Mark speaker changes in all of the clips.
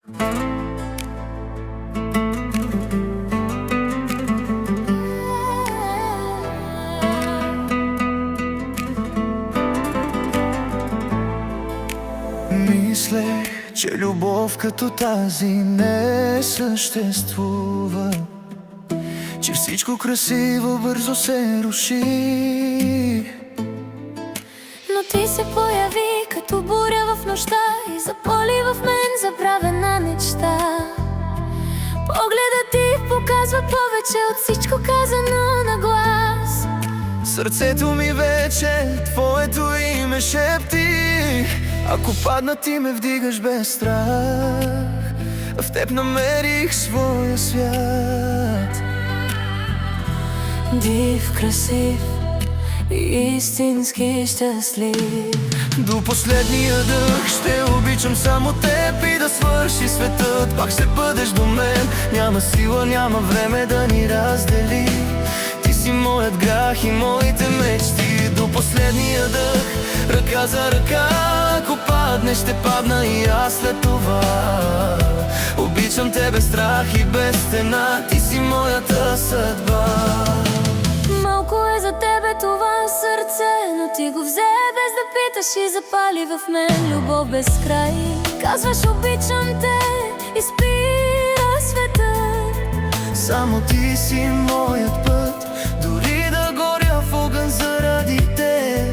Speaker 1: Мислех, че любов като тази не съществува, че всичко красиво бързо се руши.
Speaker 2: Но ти се появи като буря в нощта и заполи в мен забравена мечта. Погледът ти показва повече от всичко казано на глас.
Speaker 1: Сърцето ми вече твоето име шепти. Ако падна, ти ме вдигаш без страх. В теб намерих своя свят.
Speaker 2: Див, красив и истински щастлив.
Speaker 1: До последния дъх ще обичам само теб и да свърши светът. Пак ще бъдеш до мен. Няма сила, няма време да ни раздели. Ти си моят грях и моите мечти. До последния дъх, ръка за ръка. Ако паднеш, ще падна и аз след това. Обичам те без страх и без стена. Ти си моята съдба.
Speaker 2: Малко е за тебе това сърце, но ти го взе без да питаш и запали в мен любов без край. Казваш обичам те и спира светът.
Speaker 1: Само ти си моят път, дори да горя в огън заради те.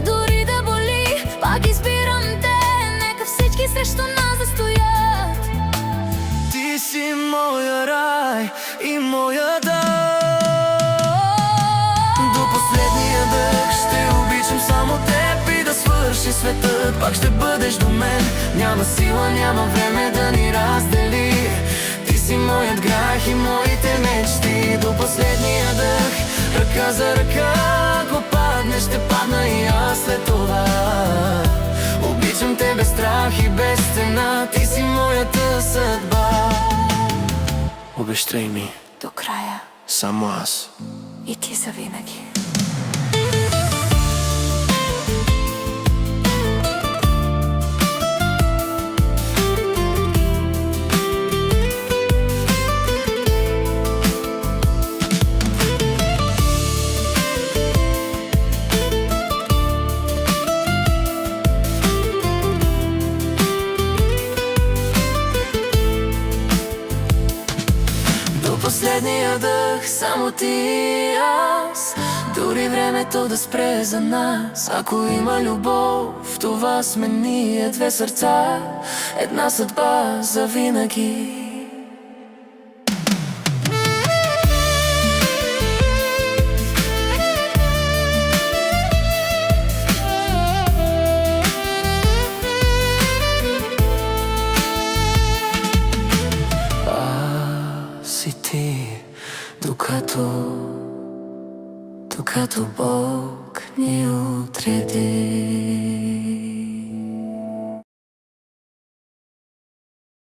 Speaker 2: Дори да боли, пак избирам те. Нека всички срещу нас да стоят.
Speaker 1: Ти си моя рай и моя дар. Светът, пак ще бъдеш до мен. Няма сила, няма време да ни раздели. Ти си моят грях и моите мечти. До последния дъх, ръка за ръка. Ако паднеш, ще падна и аз след това. Обичам те без страх и без цена. Ти си моята съдба. Обещай ми
Speaker 2: до края,
Speaker 1: само аз
Speaker 2: и ти завинаги. Последния дъх, само ти и аз. Дори времето да спре за нас. Ако има любов, в това сме ние две сърца. Една съдба за винаги. Докато Бог ни отреди.